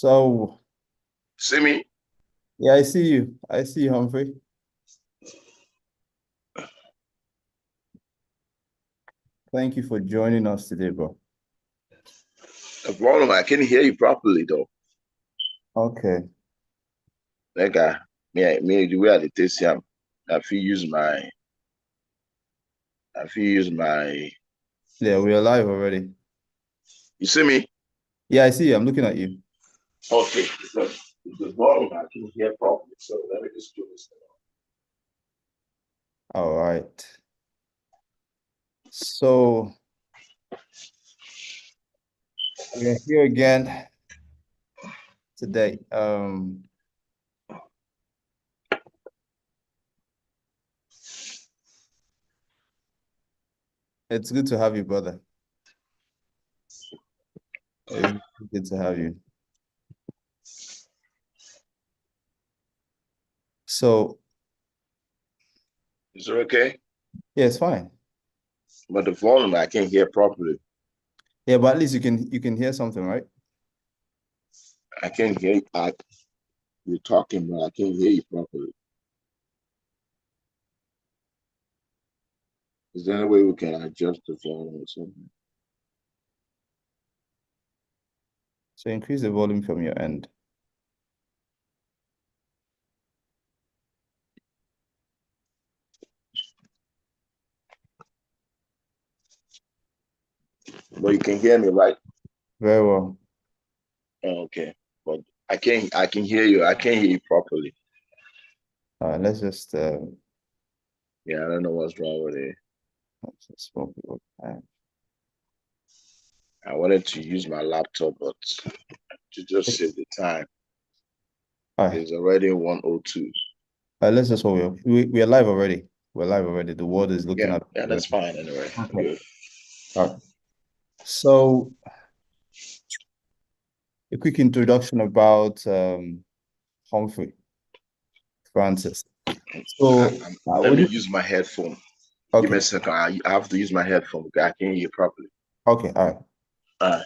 So, See me? yeah, I see you. I see you, Humphrey. Thank you for joining us today, bro. The problem, I can't hear you properly though. Okay. That guy, the way I did this, yeah, I feel use my, I feel use my. Yeah, we are live already. You see me? Yeah, I see you. I'm looking at you. Okay, because the bottom I can hear properly. So let me just do this. All right. So, we are here again today. It's good to have you, brother. It's good to have you. So, Is it okay? yeah, it's fine. But the volume I can't hear properly. Yeah, but at least you can hear something, right? I can't hear you're talking, but I can't hear you properly. Is there any way we can adjust the volume or something? So increase the volume from your end. But you can hear me, right? Very well. Okay. But I can hear you. I can't hear you properly. Let's just Yeah, I don't know what's wrong with it. smoke it. I wanted to use my laptop, but to just save the time, All right. it's already 1:02. Let's just hold. We are live already. We're live already. The world is looking Yeah, at. yeah, that's fine anyway. Okay. Good. All right. So a quick introduction about Humphrey Francis. So Let would me you? use my headphone. Give me Okay. a second. I have to use my headphone because I can't hear you properly. Okay. All right. Uh,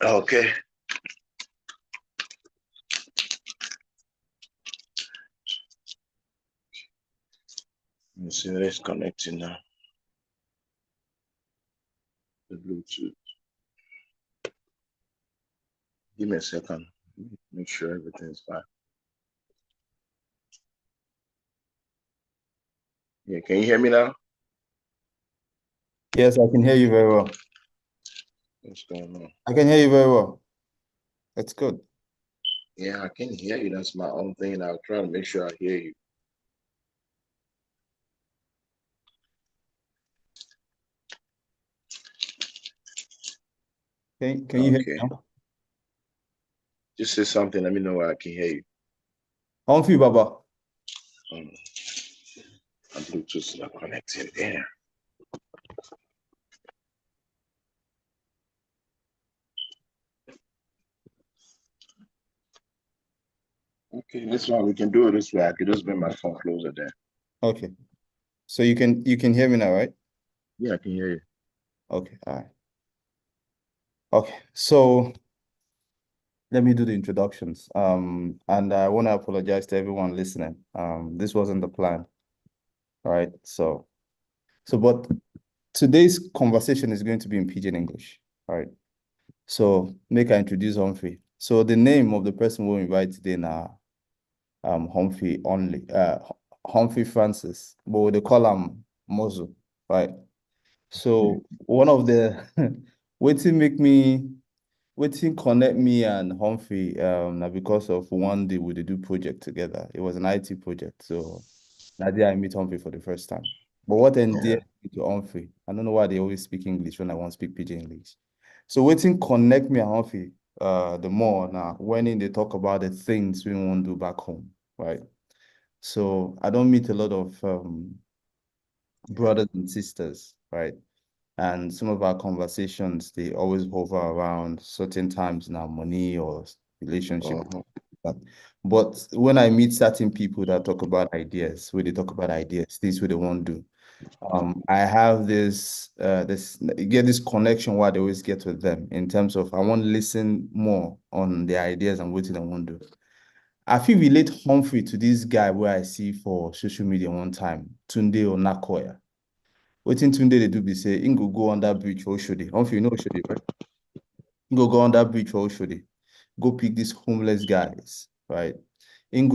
okay. Let me see. It's connecting now. The Bluetooth. Give me a second. Make sure everything's fine. Yeah, can you hear me now? Yes, I can hear you very well. What's going on? I can hear you very well. That's good. Yeah, I can hear you. That's my own thing. I'll try to make sure I hear you. Can you hear me Okay. now? Just say something. Let me know where I can hear you. Humphrey Baba. Um, my Bluetooth is not connected there. Okay, that's why we can do it this way. I could just bring my phone closer there. Okay. So you can hear me now, right? Yeah, I can hear you. Okay. All right. Okay. So let me do the introductions. And I want to apologize to everyone listening. This wasn't the plan. All right. But today's conversation is going to be in Pidgin English. All right. So make I introduce Humphrey. So the name of the person we'll invite today now, Humphrey only, Humphrey Francis, but they call him Mozu, right? So one of the waiting make me waiting connect me and Humphrey na because of one day we dey do project together. It was an IT project. So that day I meet Humphrey for the first time. But what Yeah. endeared me to Humphrey? I don't know why they always speak English when I want to speak pidgin English. So waiting connect me and Humphrey the more now when they talk about the things we want to do back home, right? So I don't meet a lot of brothers and sisters, right? And some of our conversations, they always hover around certain times in our money or relationship. Mhm. But when I meet certain people that talk about ideas, where they talk about ideas, things what they want to do, I have this you get this connection where they always get with them in terms of I want to listen more on their ideas and what they want to do. I feel relate Humphrey to this guy where I see for social media one time, Tunde or Nakoya. Wetin Tunde dey do be say him go under bridge for Oshodi. Humphrey, you know Oshodi, right? Him go under bridge for Oshodi. Go pick these homeless guys, right? Him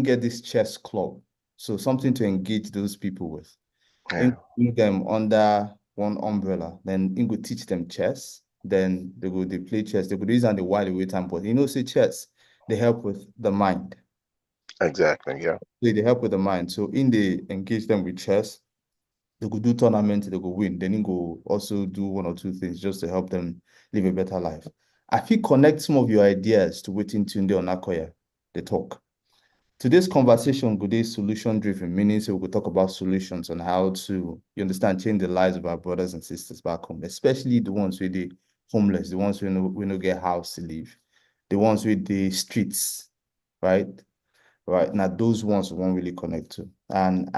get this chess club. So something to engage those people with. Yeah. Him bring them under one umbrella. Then him go teach them chess. Then they play chess. They go use and the while away time, but you know, say chess, they help with the mind. Exactly. Yeah. They help with the mind. So in they engage them with chess, they could do tournament, they could win. Then he go also do one or two things just to help them live a better life. I feel connect some of your ideas to waiting Tunde on Akoya, the talk. Today's conversation could be solution driven, meaning so we could talk about solutions on how to, you understand, change the lives of our brothers and sisters back home, especially the ones who they homeless, the ones who no get house to live, the ones with the streets, right? Right now those ones we won't really connect to, and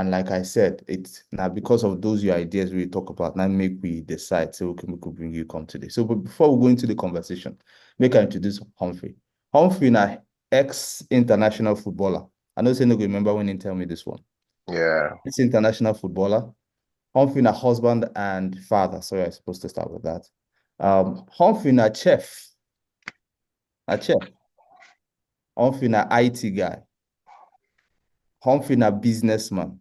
like I said, it's now because of those your ideas we talk about now make we decide so we could bring you come today. So but before we go into the conversation, make I introduce Humphrey. Humphrey na ex-international footballer. I know say no go remember when he tell me this one. Yeah. Ex-international footballer. Humphrey na husband and father. Sorry, I'm supposed to start with that. Humphrey na chef. A chef. Humphrey na IT guy. Humphrey na businessman.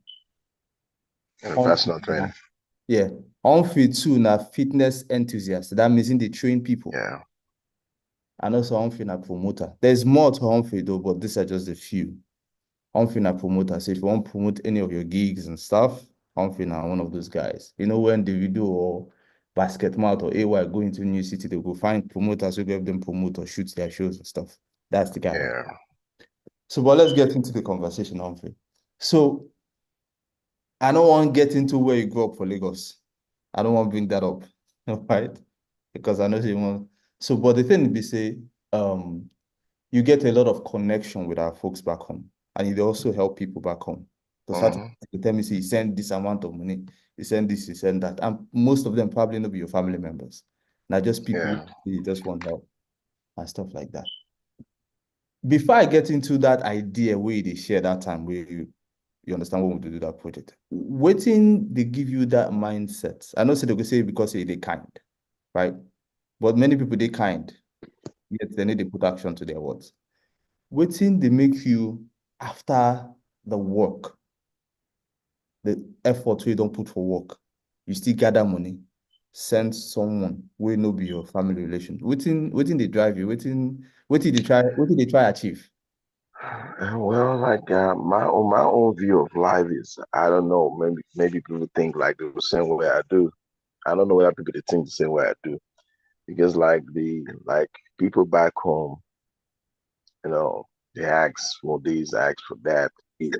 And a Humphrey personal trainer. Yeah. Humphrey too, na fitness enthusiast. That means in they train people. Yeah. And also Humphrey na promoter. There's more to Humphrey though, but these are just a few. Humphrey na promoter. So if you want to promote any of your gigs and stuff, Humphrey na one of those guys. You know when the video or basketball or AY go into a new city, they go find promoters who help them promote or shoot their shows and stuff. That's the guy. Yeah. So but let's get into the conversation, Humphrey. So I don't want to get into where you grew up for Lagos. I don't want to bring that up, right? Because I know you want. So, but the thing be say, you get a lot of connection with our folks back home, and you also help people back home. So, certain Mhm. they tell me, say, you send this amount of money, you send this, you send that, and most of them probably not be your family members. Not just people Yeah. who just want help and stuff like that. Before I get into that idea where they share that time, where you understand what we do that project. Waiting, they give you that mindset. I know say they could say because they kind, right? But many people they kind, yet they need to put action to their words. Waiting, they make you after the work, the effort you don't put for work, you still gather money, send someone who no be your family relation. Waiting they drive you, waiting they try achieve. Well, like my own view of life is I don't know. Maybe people think like the same way I do. I don't know whether people they think the same way I do because like people back home, you know, they ask for this, ask for that. Like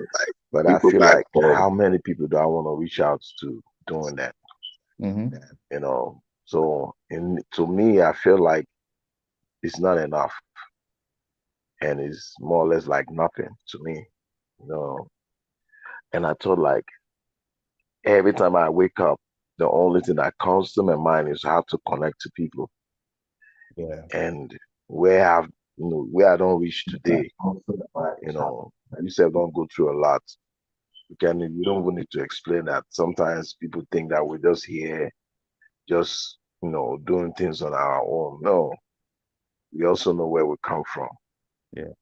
But I people feel back like home. how many people do I want to reach out to doing that? Mm-hmm. You know, so to me, I feel like it's not enough, and it's more or less like nothing to me. You know, and I thought like every time I wake up, the only thing that comes to my mind is how to connect to people Yeah. and where I've where I don't reach today. You know, you said don't go through a lot. We don't even need to explain that. Sometimes people think that we're just here, just doing things on our own. No, we also know where we come from. Yeah.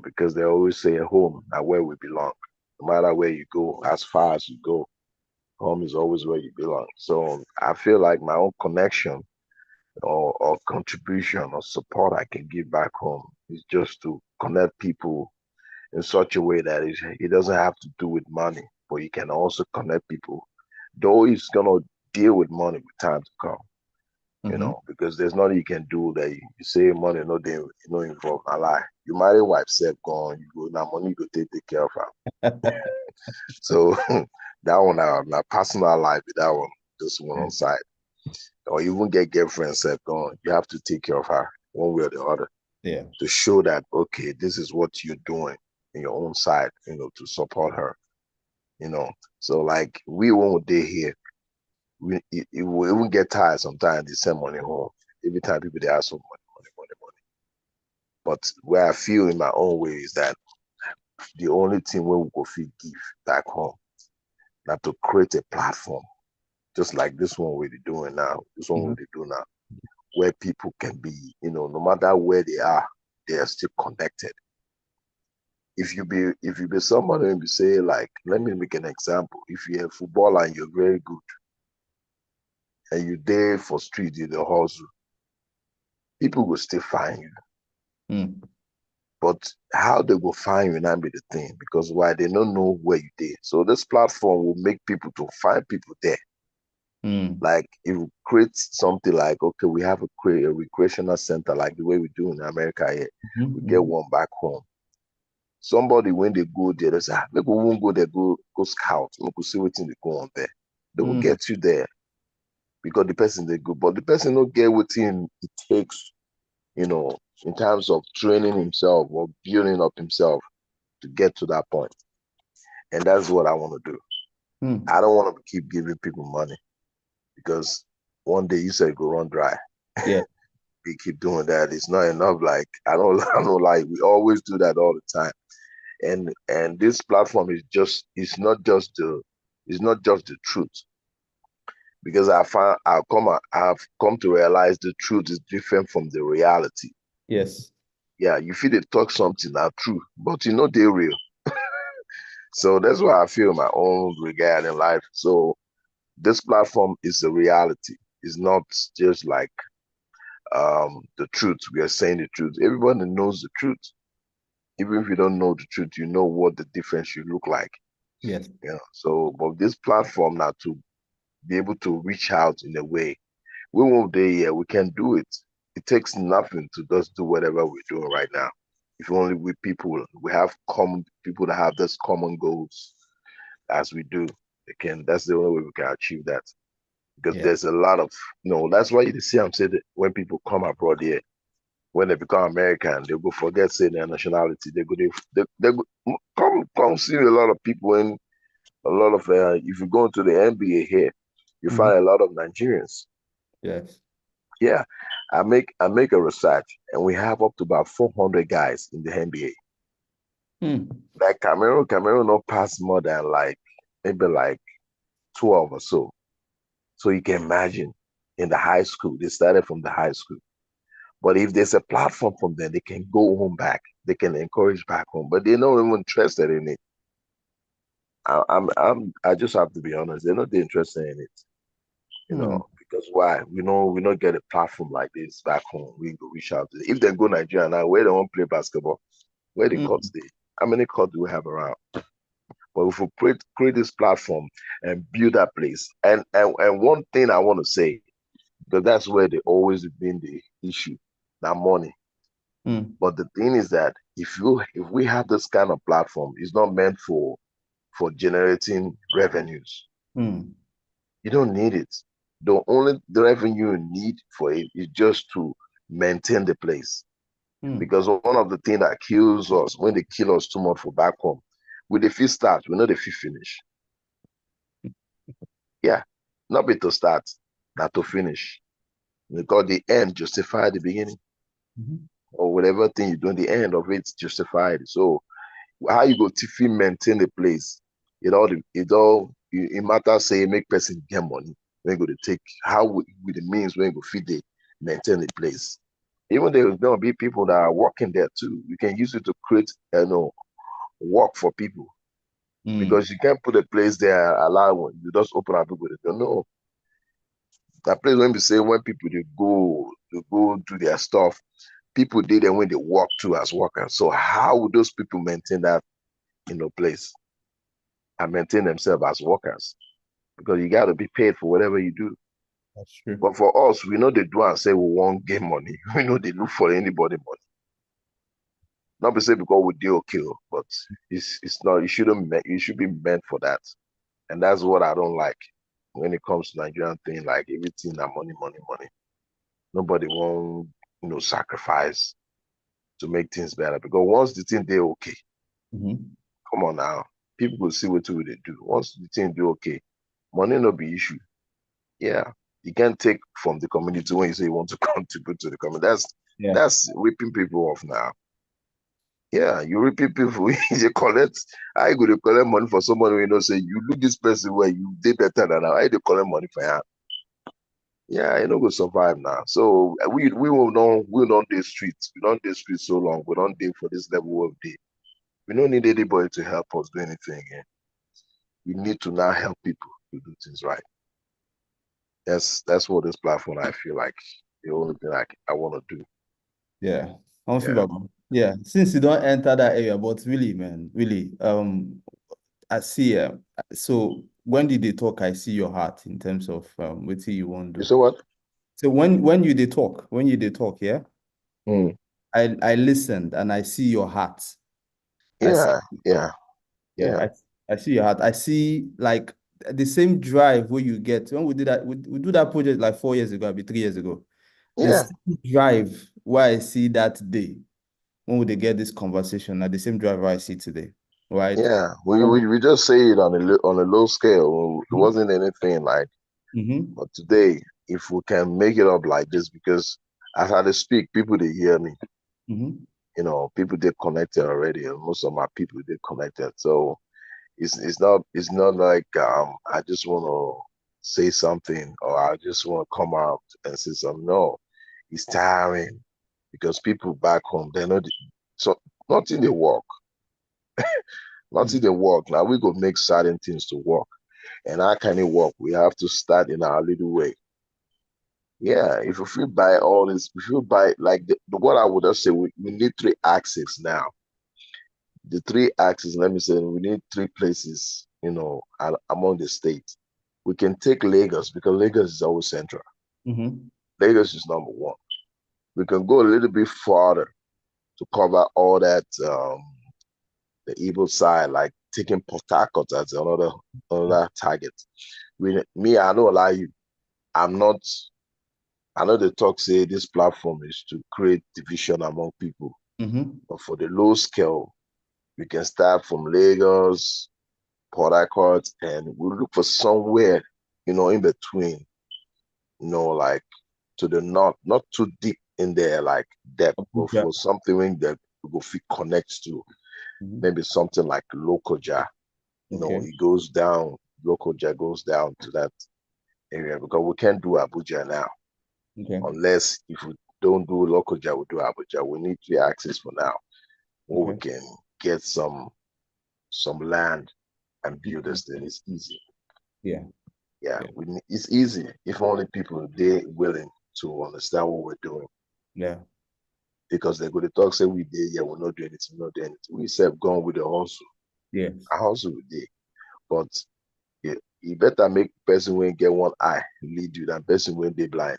Because they always say home, not where we belong. No matter where you go, as far as you go, Home is always where you belong. So I feel like my own connection or contribution or support I can give back home is just to connect people in such a way that it doesn't have to do with money, but you can also connect people. Though it's gonna deal with money with time to come, Mm-hmm. because there's nothing you can do that you say money no involve my life. You marry wife self gone, you go now money you go take care of her. So that one my personal life, that one just one on side. Or even get girlfriend self gone, you have to take care of her one way or the other Yeah. to show that okay, this is what you're doing in your own side, to support her, you know. So like we won't day here, we will even get tired sometimes they send money home. Every time people they ask for money, money, money, money. But where I feel in my own way is that the only thing where we go feel give back home, not to create a platform, just like this one we're doing now, this one Mm-hmm. we're doing now, where people can be, no matter where they are still connected. If you be somebody and be say like, let me make an example. If you're a footballer and you're very good and you're there for street in the hustle, people will still find you. Mm. But how they will find you now be the thing because why they don't know where you did. So this platform will make people to find people there. Mm. Like if you create something like okay, we have create a recreational center like the way we do in America here, we get Mm-hmm. one back home. Somebody when they go there, they say, maybe we won't go there, go scout, we could see what they go on there. They will Mm. get you there because the person they go, but the person don't get what it takes, you know, in terms of training himself or building up himself to get to that point. And that's what I want to do. Mm. I don't want to keep giving people money because one day you say go run dry. Yeah. We keep doing that. It's not enough. Like I don't, I don't like we always do that all the time. And this platform is just it's not just the truth because I've come to realize the truth is different from the reality. Yes. Yeah, you feel they talk something now true, but they're real. So that's why I feel my own regard in life. So this platform is the reality. It's not just like the truth. We are saying the truth. Everybody knows the truth. Even if you don't know the truth, you know what the difference should look like. Yes. So but this platform now to be able to reach out in a way. We won't there yet, we can do it. It takes nothing to just do whatever we're doing right now. If only we have common people that have this common goals as we do. That's the only way we can achieve that. Because Yeah. there's a lot of that's why you see I'm saying that when people come abroad here, when they become American, they go forget saying their nationality. They go, come see a lot of people in a lot of if you go into the NBA here, you Mm-hmm. find a lot of Nigerians. Yes. Yeah, I make a research, and we have up to about 400 guys in the NBA. Mm. Like Cameroon not pass more than like maybe like 12 or so. So you can imagine in the high school, they started from the high school. But if there's a platform from them, they can go home back. They can encourage back home, but they're not even interested in it. I just have to be honest. They're not interested in it. Mm. Because why? We don't get a platform like this back home. We go reach out to them. If they go Nigeria now, where they want to play basketball, where the Mm. courts they, how many courts do we have around? But if we create this platform and build that place, and one thing I want to say, because that's where they always been the issue, that money. Mm. But the thing is that if we have this kind of platform, it's not meant for generating revenues. Mm. You don't need it. The revenue you need for it is just to maintain the place. Mm. Because one of the things that kills us when they kill us too much for back home, with the fee start, we know the fee finish. Yeah, not be to start, not to finish. Because the end justify the beginning, Mhm. or whatever thing you do, the end of it justified. So how you go to fit maintain the place? It matters say make person get money. When go to take how with the means when go fit they maintain the place. Even there's gonna be people that are working there too. You can use it to create work for people. Mm. because you can't put a place there allow you just open up people they don't know. That place when we say when people they go do their stuff, people did and when they walk through as workers. So how would those people maintain that place and maintain themselves as workers? Because you got to be paid for whatever you do. That's true. But for us, we know they do and say we won't get money. We know they look for anybody money. Not be say because we deal kill, but it's not. It should be meant for that, and that's what I don't like when it comes to Nigerian thing. Like everything, that money, money, money. Nobody won't sacrifice to make things better because once the thing they okay, Mm-hmm. come on now, people will see what they do. Once the thing do okay, money no be issue. Yeah, you can't take from the community when you say you want to contribute to the community. Yeah. That's ripping people off now. Yeah, you ripping people. You collect. I go to collect money for somebody you know say you look this person where you did better than now. I dey collect money for him. Yeah, you know go survive now. So we don't do streets. We don't do streets so long. We don't do for this level of day. We don't need anybody to help us do anything again. We need to now help people to do things right. That's what this platform I feel like the only thing I want to do. Yeah. Humphrey Yeah. Baba. Yeah. Since you don't enter that area, but really, man, really, I see. So when did they talk? I see your heart in terms of what you want to You do. say what? So when you they talk, yeah, Mm. I listened and I see your heart. I see, Yeah, yeah, yeah, yeah, I see your heart. I see like the same drive where you get when we did that. We do that project like 4 years ago, maybe 3 years ago. The yeah, same drive where I see that day when would they get this conversation at the same driver I see today, right? yeah. We just say it on on a low scale. It wasn't anything like. Mm-hmm. But today, if we can make it up like this, because as I speak, people they hear me. Mm-hmm. People they connected already, and most of my people they connected. So it's not like I just want to say something or I just want to come out and say something. No, it's tiring because people back home they know so nothing they work, nothing they work. Now we go make certain things to work, and how can it work? We have to start in our little way. Yeah, if we buy all this, if you buy like what I would just say, we need three axes now. The three axes, let me say, we need three places, among the states. We can take Lagos because Lagos is always central. Mm-hmm. Lagos is number one. We can go a little bit farther to cover all that the evil side, like taking Port Harcourt as another target. I know lie you. I'm not. I know the talk say this platform is to create division among people, Mm-hmm. but for the low scale, we can start from Lagos, Port Harcourt, and we look for somewhere, in between, like to the north, not too deep in there, like depth, but Yeah. for something that we go fit connect to, Mm-hmm. maybe something like Lokoja. Okay. It goes down, Lokoja goes down to that area because we can't do Abuja now Okay. unless if we don't do Lokoja, we do Abuja. We need the access for now where we Okay. can get some land and build this thing. It's easy. Yeah. Yeah, Yeah. it's easy if only people they willing to understand what we're doing. Yeah. Because they're going to talk, say we did, yeah, we're not doing anything, we're not doing anything. We said gone with the hustle. Yeah. A hustle we did. But you better make person when get one eye lead you than person when they blind.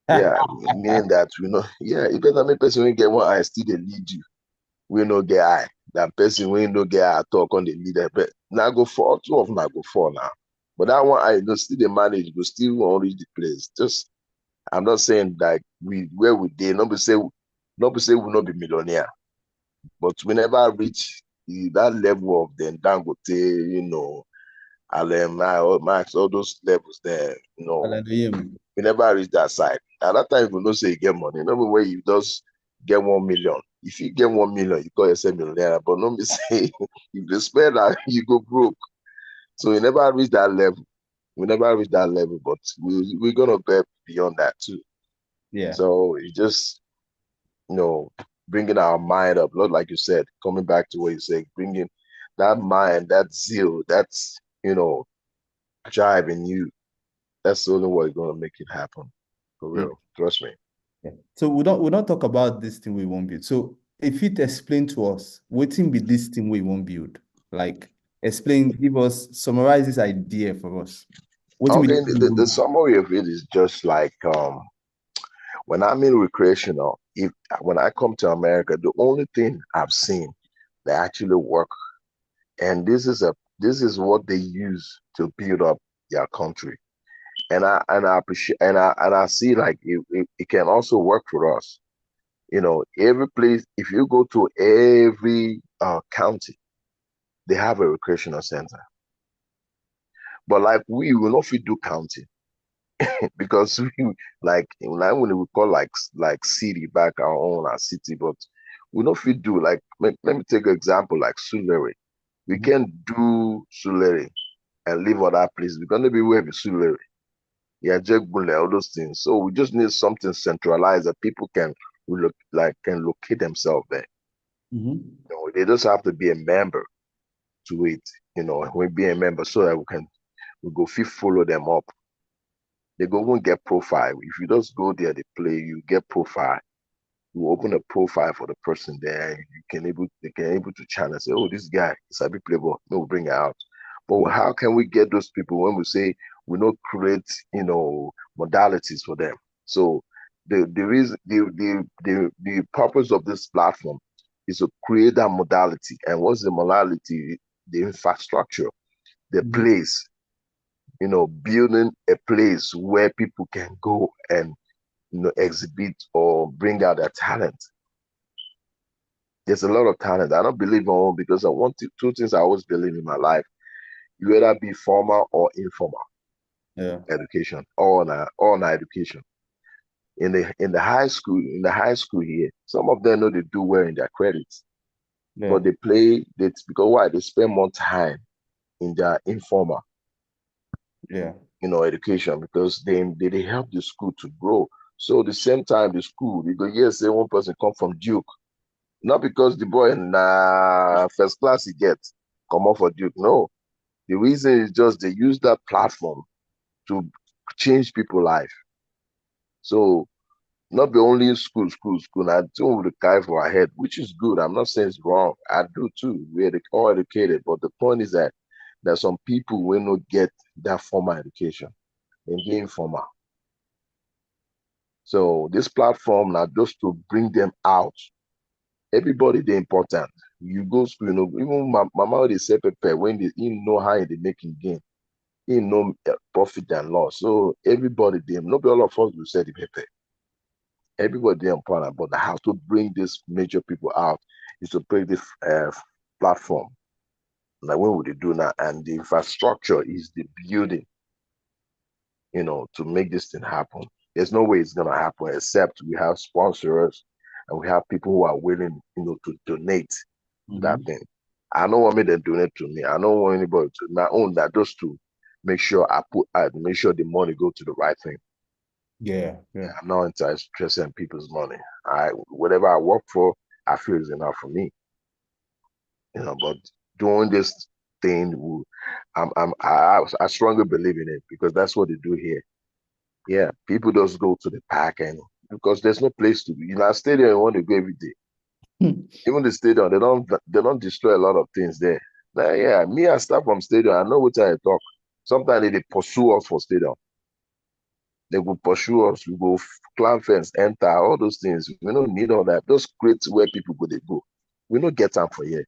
Yeah, meaning that yeah, you better make person when get one eye still they lead you. We no get eye. That person when no get eye talk on the leader. But now go for two of them I go for now. But that one I go still the manage, go still won't reach the place. Just I'm not saying like we where we did, not be say we not be millionaire, but we never reach that level of then Dangote, Alem, Max, all those levels there, Hallelujah. we never reach that side. At that time, you know say you get money. No way you just get 1 million. If you get 1 million, you call yourself millionaire. But no me say if you spend that, you go broke. So you never reach that level. We never reach that level, but we're gonna get beyond that too. Yeah. So it just you know, bringing our mind up, not like you said, coming back to what you said, bringing that mind, that zeal, that's drive in you. That's the only way you're gonna make it happen. For Mm, real. Trust me. yeah. So we don't talk about this thing we won't build. So if it explain to us, what thing be this thing we won't build? Like explain, give us, summarize this idea for us. What we Okay, this thing we the won't build? summary of it is just like when I'm in recreational, if when I come to America, the only thing I've seen that actually work, and this is what they use to build up their country. And I appreciate and I see like it can also work for us. Every place, if you go to every county, they have a recreational center. But like we will not fit do county because we like when we call like city back our own our city, but we not fit do like let me take an example like Sulere. We Mhm. can't do Sulere and leave other places. We're gonna be where Sulere. Yeah, Jegbule, all those things. So we just need something centralized that people can can locate themselves there. Mhm. They just have to be a member to it. We be a member so that we go fit follow them up. They go won't get profile. If you just go there, they play, you get profile. You open a profile for the person there, and they can able to channel and say, oh, this guy is a big playboy. No, bring it out. But Yeah. how can we get those people when we say we not create, modalities for them? So the reason the purpose of this platform is to create that modality. And what's the modality? The infrastructure, the Mhm. place, building a place where people can go and exhibit or bring out their talent. There's a lot of talent. I don't believe in all because I want two things I always believe in my life. You either be formal or informal Yeah. education, or education. In the high school here, some of them know they do well in their credits, Yeah. but they play that because why they spend more time in their informal, Yeah. education because they help the school to grow. So the same time the school, you go, yes, say one person come from Duke. Not because the boy in first class he gets come off for Duke. No, the reason is just they use that platform to change people's life. So not be only in school. I do with the guy for our head, which is good. I'm not saying it's wrong. I do too. We're all educated, but the point is that there's some people will not get that formal education and get informal. So this platform now just to bring them out. Everybody they important. You go school, even my mama they say prepare when they you know how they making gain, you know profit and loss. So everybody them, not be all of us will say the paper. Everybody they important, but how to bring these major people out is to bring this platform. Like what would they do now? And the infrastructure is the building, to make this thing happen. There's no way it's gonna happen except we have sponsors and we have people who are willing, to donate to that Mhm. thing. I don't want me to donate to me. I don't want anybody to my own that just to make sure the money go to the right thing. Yeah. Yeah. I'm not interested in people's money. Whatever I work for, I feel is enough for me. But doing this thing, I strongly believe in it because that's what they do here. Yeah, people just go to the park and because there's no place to be. Stadium you want to go every day. Even the stadium, they don't destroy a lot of things there. Like, yeah, me I start from stadium. I know what I talk. Sometimes they pursue us for stadium. They will pursue us. We go climb fence, enter all those things. We don't need all that. Those create where people go. They go. We don't get time for here.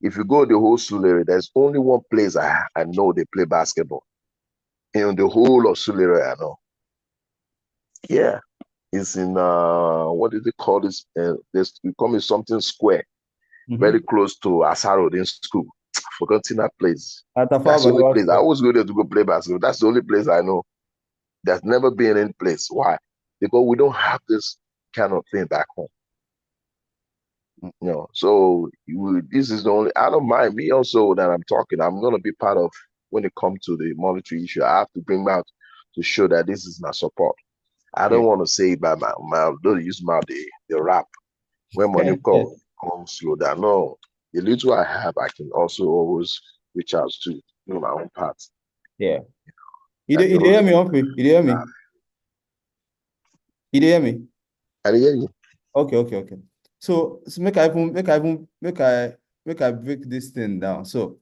If you go the whole Sulere, there's only one place I know they play basketball in the whole of Sulere. I know. Yeah, it's in what did they call this? This we call it something square, very Mhm. close to Asaro in school. Forgotten that place. Atafa That's the only Balewa place I Square. always go there to go play basketball. That's the only place I know. There's never been any place. Why? Because we don't have this kind of thing back home. So this is the only. I don't mind me also that I'm talking. I'm gonna be part of when it comes to the monetary issue. I have to bring out to show that this is my support. I Yeah. don't want to say by my don't use my the rap when money come slow down. No, the little I have, I can also always reach out to do my own part. Yeah. That You hear those, me, Humphrey? You hear me? You hear me? I hear you. Okay. So make I break this thing down. So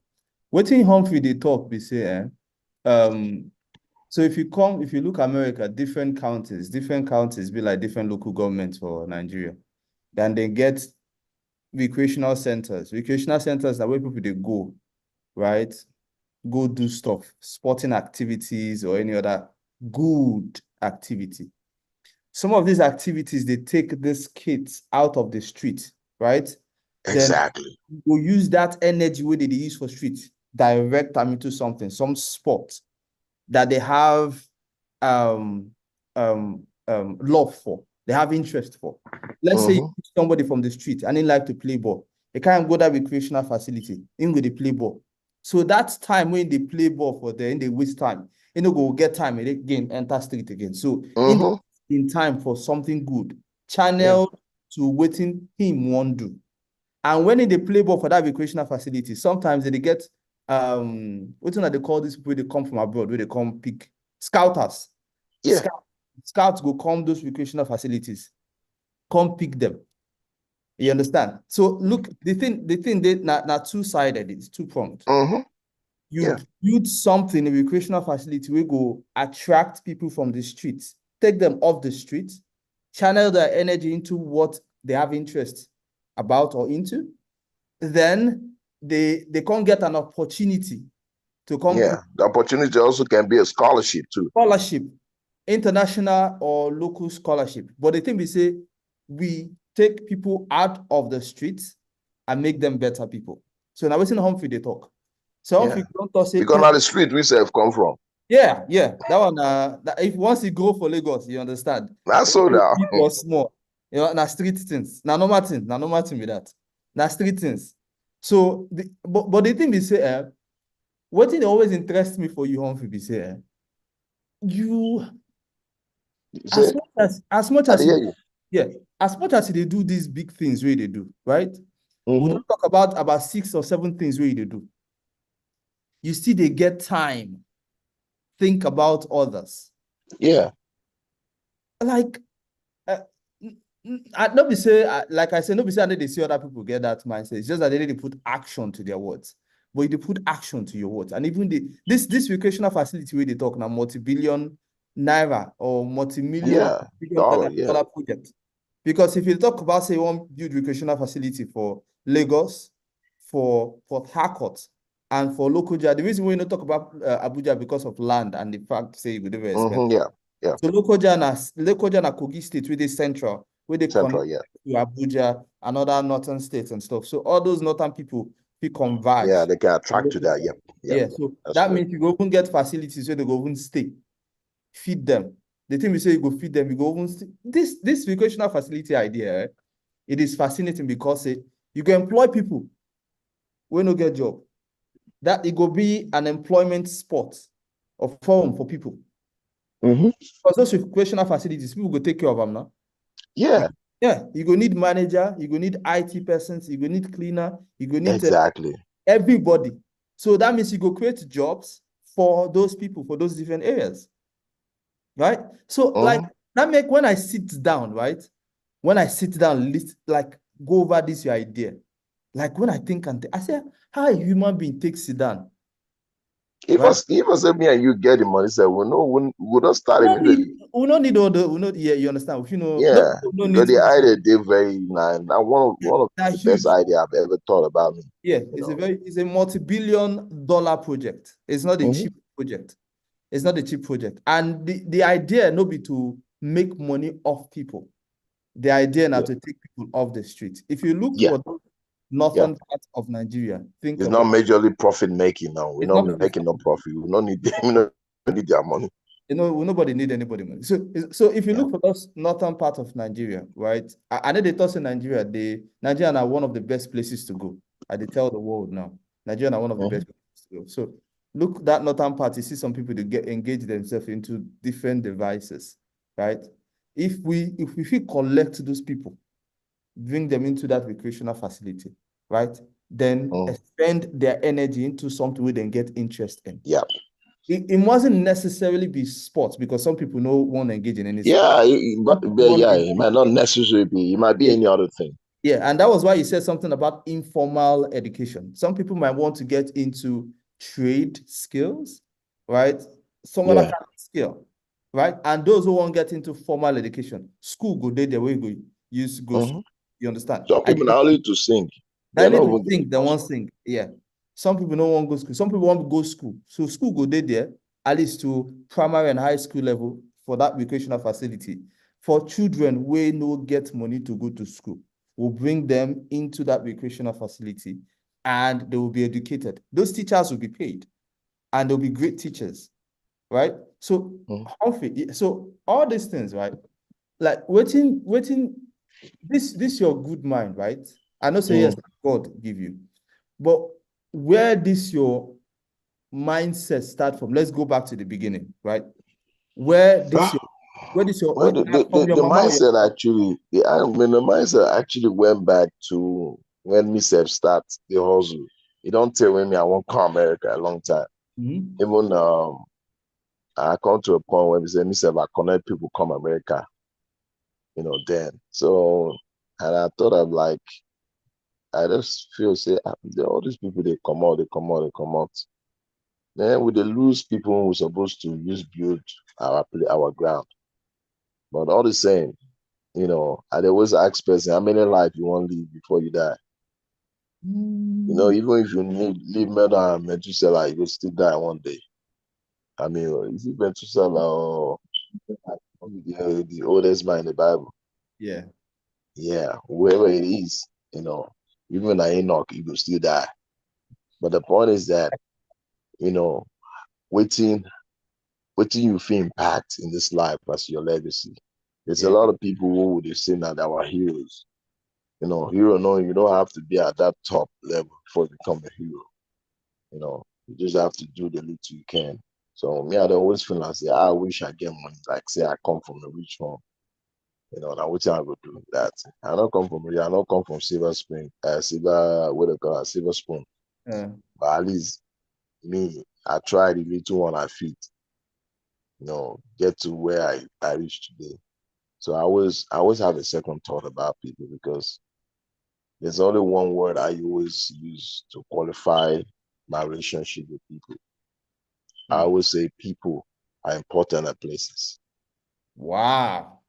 wetin Humphrey they talk be say so if you look America, different counties be like different local governments for Nigeria. Then they get recreational centers. Recreational centers are where people they go, right? Go do stuff, sporting activities or any other good activity. Some of these activities, they take these kids out of the street, right? Then Exactly. we'll use that energy where they use for street, direct them into something, some sport that they have um love for, they have interest for. Let's say Mm-hmm. somebody from the street and they like to play ball. They can't go that recreational facility, in go they play ball. So that's time when they play ball for them, they waste time. You know, go get time and again enter street again. So Mm-hmm. in time for something good, Yeah. channel to waiting him won't do. And when they play ball for that recreational facility, sometimes they get what's they call these people, they come from abroad, where they come pick scouters. Yeah. Scouts go come those recreational facilities, come pick them. You understand? So look, the thing they not two-sided, it's two-pronged. Mm-hmm. You Yeah. build something, a recreational facility, we go attract people from the streets, take them off the streets, channel their energy into what they have interest about or into. Then they can't get an opportunity to come Yeah. play The opportunity also can be a scholarship too. scholarship, international or local scholarship. But the thing we say, we take people out of the streets and make them better people. So now we're Humphrey they talk. So Yeah. Humphrey don't talk say, Because now the street we have come from. yeah. That one if once you go for Lagos, you understand. That's so now. Big or small. You know, na street things. Na normal thing with that. Na street things. So but the thing we say, what thing always interests me for you, Humphrey, be say, you You say, as much I as hear you. yeah, as much as they do these big things where they do, right? We Mm-hmm. don't talk about 6 or 7 things where they do. You still they get time, think about others. Yeah. Like uh, I not be say like I said, not be say I they see other people get that mindset. It's just that they need to put action to their words. But you put action to your words. And even this recreational facility where they talk now multi-billion naira or multi-million Yeah. billion Dollar. Yeah. dollar project. Because if you talk about say one build recreational facility for Lagos, for Port Harcourt, and for Lokoja, the reason we don't talk about Abuja because of land and the fact say it would be very expensive. Mm-hmm. Yeah. Yeah. So Lokoja na Kogi State, where they central, where they Central. connect Yeah. to Abuja and other northern states and stuff. So all those northern people we Yeah. converge. They can attract to that. Yep. Yep. Yeah, so That's that true. means you go even get facilities where they go even stay, feed them. The thing we say you go feed them, you go even stay. This recreational facility idea, it is fascinating because you can employ people when no get job. That it go be an employment spot or forum for people. Mm-hmm. Because those recreational facilities, people go take care of them now. Yeah. Yeah, you go need manager, you go need IT persons, you go need cleaner, you go need Exactly. everybody. So that means you go create jobs for those people, for those different areas, right? So like Mm-hmm. that make when I sit down, right? When I sit down, list like go over this your idea. Like when I think I say, how a human being takes sit down, right? If us me and you get the money, say we don't start immediately. We don't need all the we not yeah, you understand. If you know, Yeah, no because need the to idea they very nice. Now one of that the best huge. idea I've ever thought about me. Yeah, You know. it's a multi-billion dollar project. It's not a Mm-hmm. cheap project. It's not a cheap project. And the idea no be to make money off people. The idea now Yeah. to take people off the street. If you look Yeah. for the Yeah. northern part of Nigeria, think It's not about majorly profit making now. We're it's not not making no profit. We don't need we don't need their money. nobody need anybody money. So if you Yeah. look for those northern part of Nigeria, right? I know they thought in Nigeria, Nigeria are one of the best places to go. I they tell the world now. Nigeria are one of the Mm-hmm. best places to go. So look that northern part, you see some people to get engage themselves into different devices, right? If we collect those people, bring them into that recreational facility, right? then Mm. expend their energy into something we then get interest in. Yeah. It mustn't necessarily be sports because some people don't want to engage in any sport. Yeah, Some people want to it might not necessarily be. It might be yeah, any other thing. yeah, and that was why you said something about informal education. Some people might want to get into trade skills, right? Some other Yeah. kind of skill, right? And those who won't get into formal education, school go there, the way go use go Hmm. school. You understand? Some people now only to sing. I They're need not to even getting think, they won't gospel. sing. Yeah. Some people don't want to go school. Some people want to go school. So school go there, at least to primary and high school level for that recreational facility. For children we no get money to go to school, we'll bring them into that recreational facility and they will be educated. Those teachers will be paid and they'll be great teachers, right? So, Mm. Humphrey, so all these things, right? Like waiting, this your good mind, right? I know say yes, Mm. God give you, but where this your mindset start from? Let's go back to the beginning, right? Where this Ah, your where this your well, where, from your the mama or your mindset papa? actually, the mindset actually went back to when me self start the hustle. You don't tell me I won't come America a long time. Mhm. Even I come to a point where we say myself I connect people come America, then. So and I thought I'm like I just feel say all these people they come out. Then we dey lose people who supposed to use build our ground. But all the same, I dey always ask person how many life you want live before you die. Mm. Even if you live more than Methuselah, you go still die one day. I mean, is it Methuselah or the oldest man in the Bible? Yeah. Yeah, whoever it is, even Enoch, you go still die. But the point is that, you know, waiting wetin you fit impact in this life as your legacy. There's a Yeah. lot of people who would say that our heroes. Hero knowing you don't have to be at that top level before you become a hero. You just have to do the little you can. So me, I dey always feel like say, I wish I get money. Like say I come from a rich home. Now what I go do that. I don't come from silver spoon, silver what they call it, silver spoon. Uh, But at least me, I try the little one I fit, get to where I reach today. So I always have a second thought about people because there's only one word I always use to qualify my relationship with people. I mm. always say people are important at places. Wow.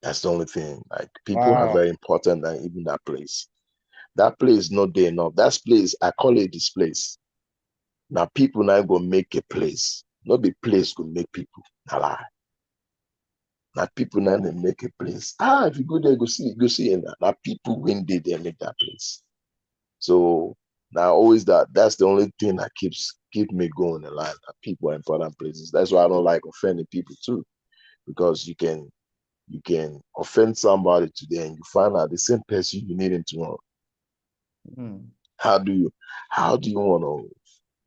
That's the only thing. Like people are Wow. very important than even that place. That place not there enough. That place, I call it this place. Now people now go make a place. Not the place go make people. Nah lie. Now people now they make a place. If you go there, go see it. Now people when they there make that place. So now always that's the only thing that keep me going in life. That people are important places. That's why I don't like offending people too, because you can offend somebody today and you find out the same person you need him tomorrow. Mm. How do you want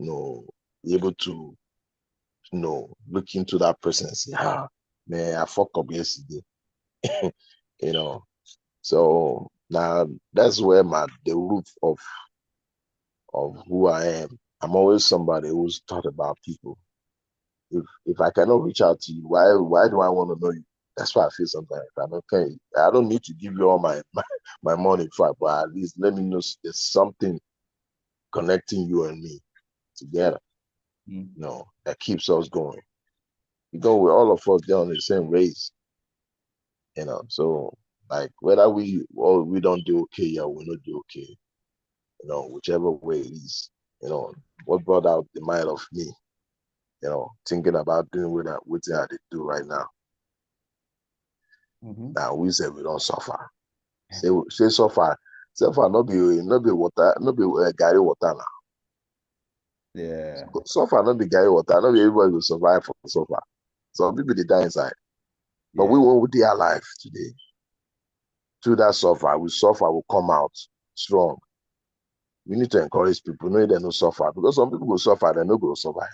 to be able to look into that person and say, man, I fucked up yesterday. you know. So now that's where the root of who I am. I'm always somebody who's thought about people. If I cannot reach out to you, why do I want to know you? That's why I feel sometimes. I don't need to give you all my money for, but at least let me know there's something connecting you and me together. Mm. That keeps us going. Because we're all of us there on the same race. So like whether we don't do okay or we not do okay, whichever way it is, what brought out the mind of me, thinking about doing what I did do right now. Mhm. Now we say we don't suffer. Say suffer. Suffer not be water, not be Gary water now. Yeah. Suffer not be Gary water, not be everybody will survive for suffer. Some people they die inside. But we Yeah. won't be alive today. Through that suffer, will come out strong. We need to encourage people, know they no suffer. Because some people will suffer, they no go survive.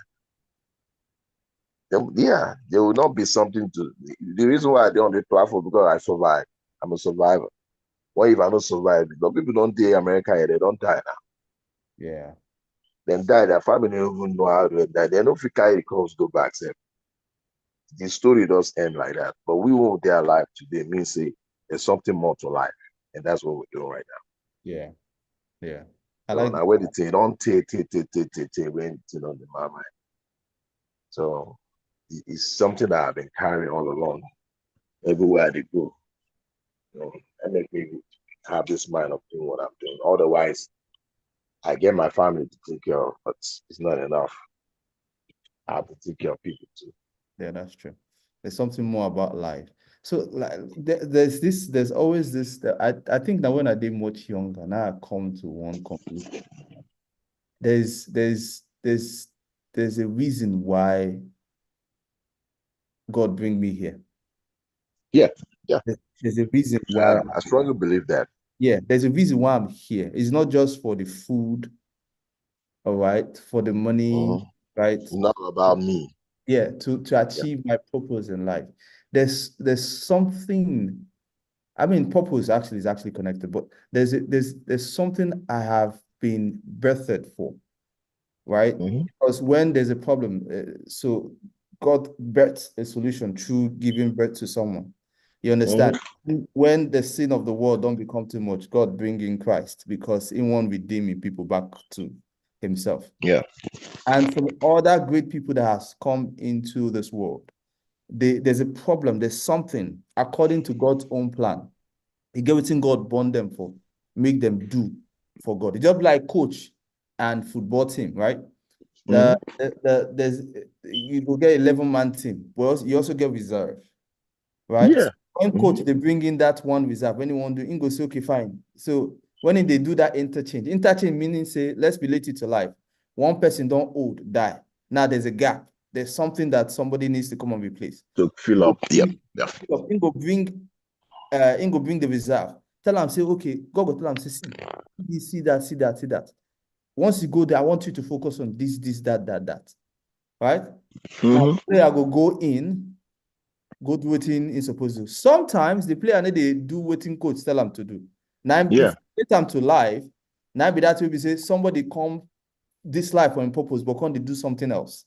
Yeah, there will not be something to the reason why I don't on the platform because I survive. I'm a survivor. What if I don't survive? But people don't die in America yet, they don't die now. Yeah. Then die, their family don't even know how to die. They don't feel carry the calls go back. Sef. The story does end like that. But we won't there alive today means say there's something more to life. And that's what we're doing right now. Yeah. Yeah. I So like now where the thing don't take when it's on the my mind. So it's something that I've been carrying all along, everywhere I go. That make me have this mind of doing what I'm doing. Otherwise, I get my family to take care of, but it's not enough. I have to take care of people too. Yeah, that's true. There's something more about life. So like there's always this I think that when I did much younger, now I come to one conclusion. There's there's there's there's a reason why God bring me here. Yeah, yeah. There's a reason why I strongly believe that. yeah, there's a reason why I'm here. It's not just for the food, all right, for the money, Mhm. right? Not about me. Yeah, to Yeah. achieve my purpose in life. There's something. I mean, purpose actually is actually connected, but there's something I have been birthed for, right? Hmm. Because when there's a problem, so God births a solution through giving birth to someone. You understand? Hmm. When the sin of the world don't become too much, God bring in Christ because in one redeeming people back to Himself. Yeah. And from all that great people that has come into this world, there's a problem. There's something according to God's own plan. He get wetin God born them for, make them do for God. It's just like coach and football team, right? Hmm. There's you go get 11-man team, but you also get reserve, right? Yeah. When Hmm. coach they bring in that one reserve, when you want to do, he go say okay fine. So when they do that interchange meaning say let's relate it to life. One person don't old die. Now there's a gap. There's something that somebody needs to come and replace. To fill up. Yep. Yeah. He go bring the reserve. Tell him, say, okay, God go tell him, say, see that, see that, see that. Once you go there, I want you to focus on this, that. Right? Now, Hmm. player go in, go do what he's supposed to do. Sometimes the player need they do what coach tell him to do. Now, if Yeah. you get him to life, now be that will be say somebody come this life for a purpose, but can't they do something else?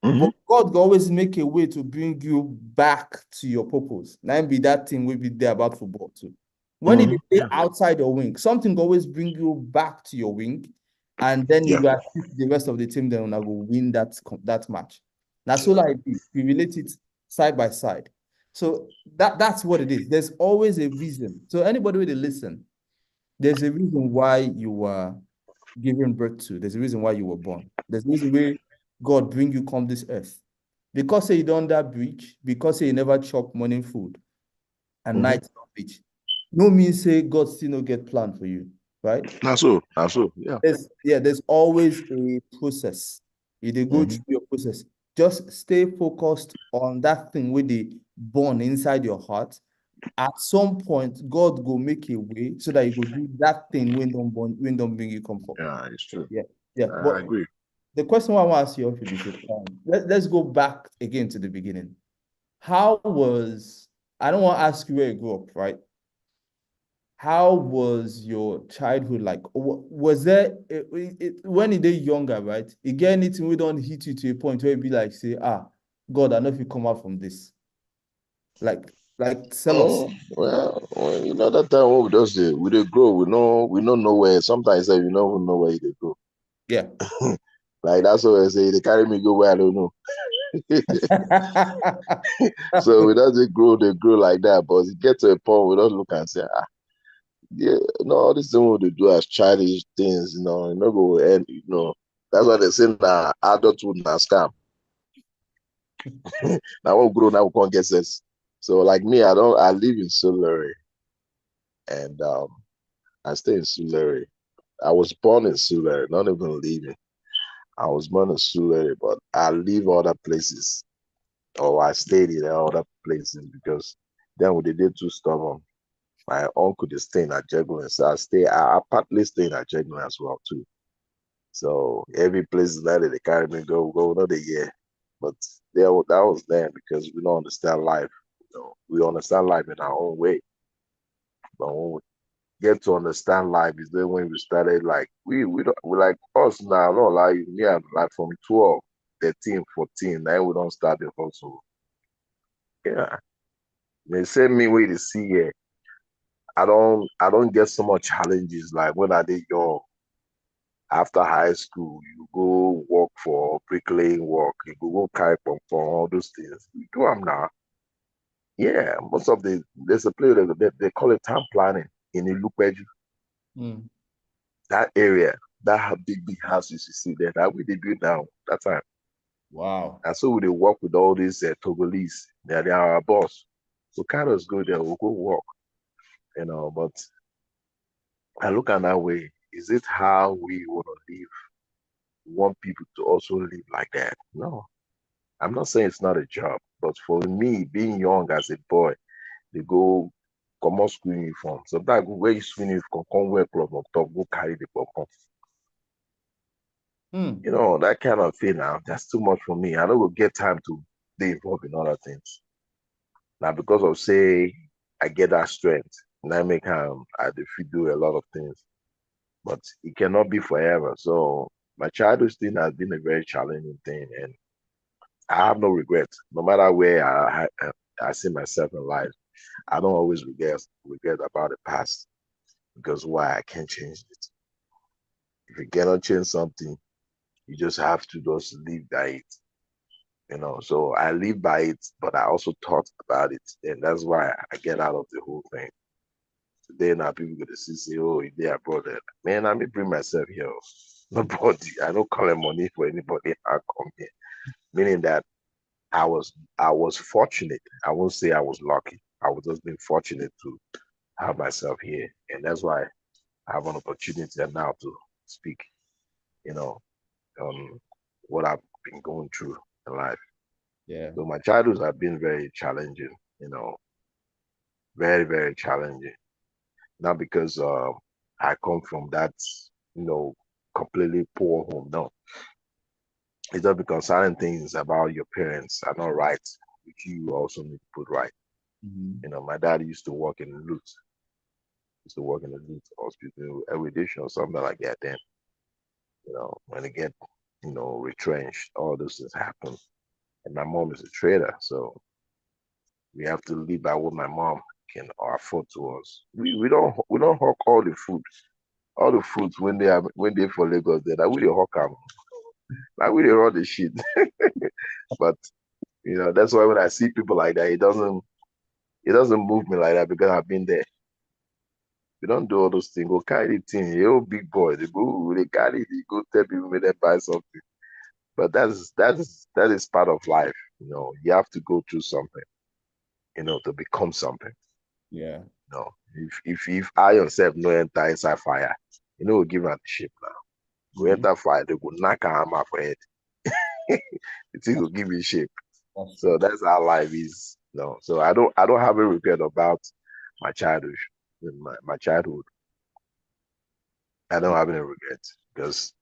But Hmm. God will always make a way to bring you back to your purpose. Now be that thing will be there about football too. When it Hmm. is Yeah. outside your wing, something will always bring you back to your wing, and then you Yeah. go assist the rest of the team. Then I go win that match. That's all I did. We relate it side by side. So that's what it is. There's always a reason. So anybody will listen. There's a reason why you are given birth to. There's a reason why you were born. There's a reason why God bring you come this earth. Because say you don't that breach, because say you never chop morning food and Hmm. night on beach. No means say God still no get plan for you, right? That's so. That's so. Yeah. There's always a process. You dey go through Hmm. your process. Just stay focused on that thing with the born inside your heart. At some point, God go make a way so that you go do that thing when don't bring you comfort. Yeah. It's true. Yeah, yeah. I But agree. the question I want to ask you, Humphrey, is, let's go back again to the beginning. How was, I don't want to ask you where you grew up, right? How was your childhood like? Was there, when you were younger, right? You get anything we don't hit you to a point where you be like, say, God, I know if you come out from this. Like, tell us. Oh, well, that time when we just we dey grow, we don't know where. Sometimes you don't know where they go. Yeah. Like that's what I say. They carry me go where I don't know. So we just they grow like that. But it get to a point we don't look and say, yeah, all these things we do as childish things, you know, go end, That's why they say now adulthood na scam. Now we grow now we can't get sense. So like me, I live in Sulere and I stay in Sulere. I was born in Sulere, not even living. I was born in Sulere, but I live other places or I stayed in other places because then we did too stubborn. My uncle is staying at Jeglin, so I partly stay at Jeglin as well too. So every place that they carry me go another year. But that was then because we don't understand life. We understand life in our own way. But get to understand life is then when we started like we don't we like us now, not like me and like from 12, 13, 14, now we don't start the hustle. Yeah. The same me way to see it. I don't get so much challenges like when I did young. After high school, you go work for bricklaying work, you go carry pom pom, all those things. You do them now. Yeah, most of there's a place they call it town planning in Ilupeju. Mm. That area, big houses you see there, that we they build now that time. Wow. And so we they work with all these Togolese. They are our boss. So kind of go there, we'll go work, But I look at that way. Is it how we want to live? We want people to also live like that? No, I'm not saying it's not a job, but for me, being young as a boy, they go come on school uniform. Sometimes go wear school uniform, come wear clothes on top, go carry the pom. Hmm. That kind of thing now, that's too much for me. I don't go get time to be involved in other things. Now, because of say, I get that strength, and I make I defeat do a lot of things, but it cannot be forever. So my childhood thing has been a very challenging thing, and I have no regrets. No matter where I see myself in life, I don't always regret about the past because why I can't change it. If you cannot change something, you just have to just live by it. So I live by it, but I also thought about it, and that's why I get out of the whole thing. Today now people gonna say, oh, they are brother. Man, I may bring myself here. Nobody, I don't call money for anybody. I come here. Meaning that I was fortunate. I won't say I was lucky. I was just being fortunate to have myself here. And that's why I have an opportunity now to speak, you know, on what I've been going through in life. Yeah. So my childhood has been very challenging, very, very challenging. Not because I come from that, you know, completely poor home. No, it's just because certain things about your parents are not right, which you also need to put right. Mhm. My dad used to work in the loot, used to work in the loot hospital, erudition or something like that. Then, when they get, retrenched, all those things happen. And my mom is a trader, so we have to live by what my mom can afford to us. We don't hawk all the fruits when they for Lagos. Then I will hawk them. I will run the shit. But that's why when I see people like that, it doesn't move me like that because I've been there. We don't do all those things. Go carry the thing. You big boy. They carry it. They go tell people make them buy something. But that is part of life. You have to go through something, to become something. Yeah. If I yourself no enter inside fire, will give am the shape now. Go Mhm. enter fire, they go knock am hammer for head. The thing That's will give you shape. that's So true. that's how life is. So I don't have a regret about my childhood. My childhood. I don't have any regrets because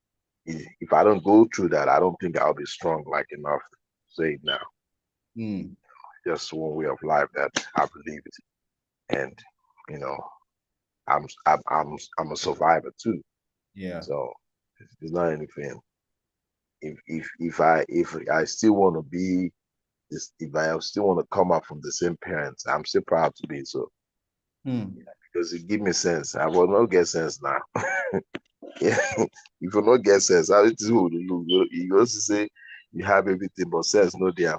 if I don't go through that, I don't think I'll be strong like enough to say it now. Mm. Just one way of life that I believe it, and you know, I'm a survivor too. Yeah. So it's not anything. If I still want to be this, if I still want to come up from the same parents, I'm still proud to be so Mm. because it give me sense. I will not get sense now. Yeah. If you not get sense, how it is would you also say you have everything but sense no there.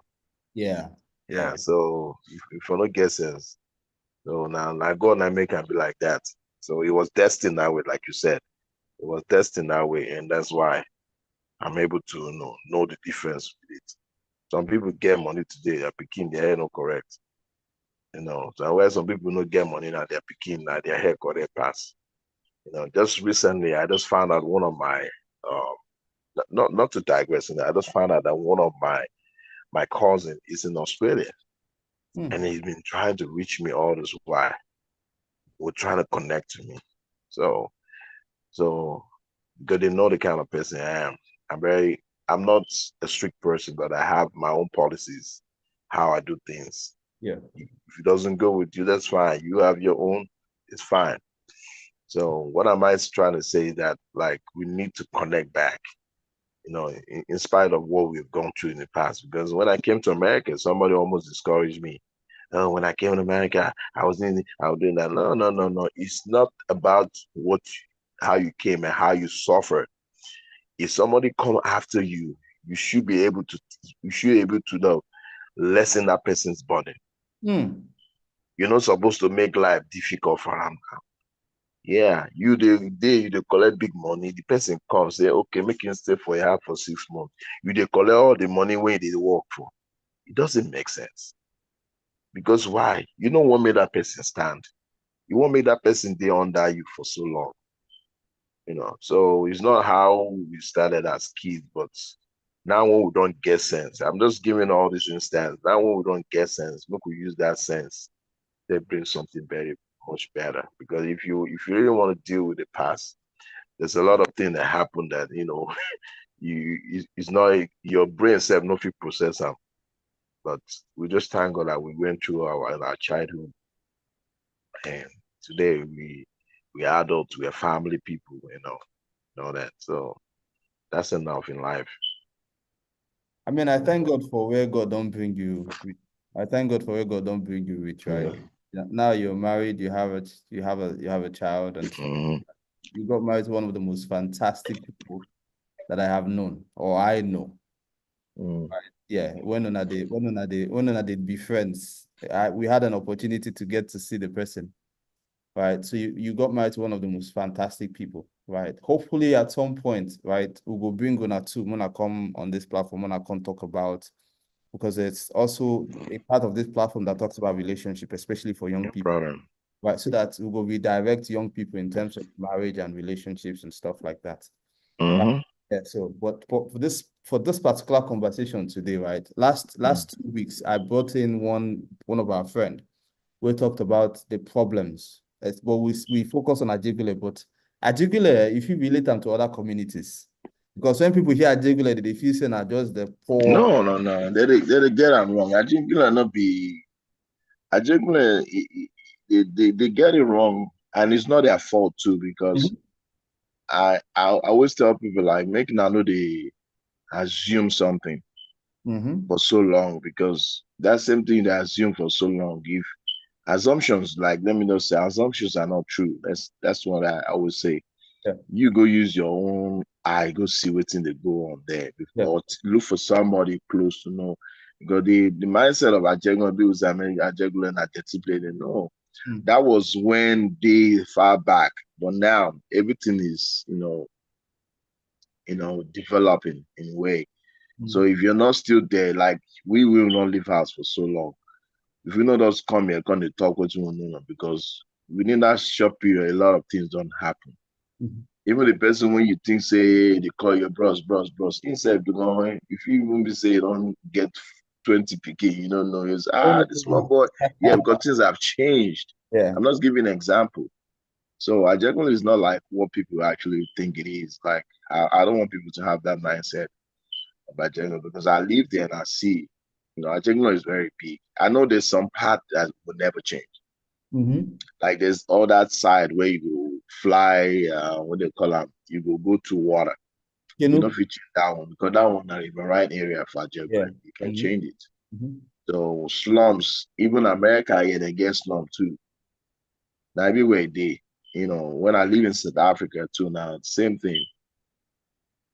Yeah. Yeah. Yeah. So if you not get sense, so now God and make can be like that. So it was destined that way, like you said. It was destined that way, and that's why I'm able to know the difference with it. Some people get money today, they're picking their hair not correct. So where some people don't get money now, they're picking now their hair correct pass. Just recently I just found out one of my um not to digress in that, I just found out that one of my cousin is in Australia and Mm. he's been trying to reach me all this while. We're trying to connect to me. So so because they know the kind of person I am. I'm not a strict person, but I have my own policies, how I do things. Yeah. If it doesn't go with you, that's fine. You have your own, it's fine. So what am I trying to say is that like we need to connect back, in spite of what we've gone through in the past. Because when I came to America, somebody almost discouraged me. Oh, when I came to America, I was doing that. No, no, no, no. It's not about how you came and how you suffered. If somebody come after you, you should be able to, know, lessen that person's burden. Hmm. You're not supposed to make life difficult for them. Yeah, you they collect big money. The person comes, say, okay, make him stay for a house for 6 months. They collect all the money when they work for. It doesn't make sense. Because why? You don't want make that person stand. You won't make that person stay under you for so long. So it's not how we started as kids, but now when we don't get sense, I'm just giving all this instance. Now when we don't get sense, look, we use that sense. They bring something very much better. Because if you really want to deal with the past, there's a lot of things that happen that it's not your brain self not fit process them. But we just thank God that we went through our childhood, and today we adults, we are family people, know that. So that's enough in life. I mean, I thank God for where God don't bring you. I thank God for where God don't bring you rich, right? Mm. Yeah, now you're married, you have a child, and Mm. you got married to one of the most fantastic people that I have known or I know. Mm. Yeah, when on a date be friends. We had an opportunity to get to see the person, right? So you got married to one of the most fantastic people, right? Hopefully at some point, right, we will bring Una too. When I come on this platform, when I come talk about, because it's also a part of this platform that talks about relationship, especially for young No people, problem. right? So that we will redirect young people in terms of marriage and relationships and stuff like that. Right. Mm-hmm. Yeah, so but for this particular conversation today, right? Mm. Last 2 weeks, I brought in one of our friend. We talked about the problems. But we focus on Ajigule, but Ajigule, if you relate them to other communities, because when people hear Ajigule, they feel saying are just the poor. No, no, no. They get am wrong. Ajingula not be Ajingula. They get it wrong, and it's not their fault too. Because Mhm. I always tell people like make now know they assume something Mhm. for so long, because that same thing they assume for so long. If assumptions, like, let me not say assumptions are not true. That's what I always say. Yeah, You go use your own eye, go see what's in the go on there, yeah. or look for somebody close to know. Because the mindset of Ajegun bills, I mean, Ajegun and Atetiple, no, Mm. that was when they far back. But now everything is, developing in a way. So Mm. if you're not still there, like, we will not leave house for so long. If we not just come here, come to talk with you, because within that short period, a lot of things don't happen. Mhm. Even the person when you think say they call your bros, instead you know, if you even be say you don't get 20 PK, you don't know, it's Oh, no, the no, small boy. Yeah, no. because things have changed. Yeah. I'm just giving an example. So I generally is not like what people actually think it is. Like, I don't want people to have that mindset about Django, because I live there and I see, Django is very big. I know there's some part that will never change. Mm-hmm. Like, there's all that side where you go fly, what they call them, you go to water. You You know, know? if you change that one, because that one not even right area for Yeah. Django, you can Mm-hmm. change it. Mm-hmm. So slums, even America, yeah, they get slum too. Now everywhere they, when I live in South Africa too now, same thing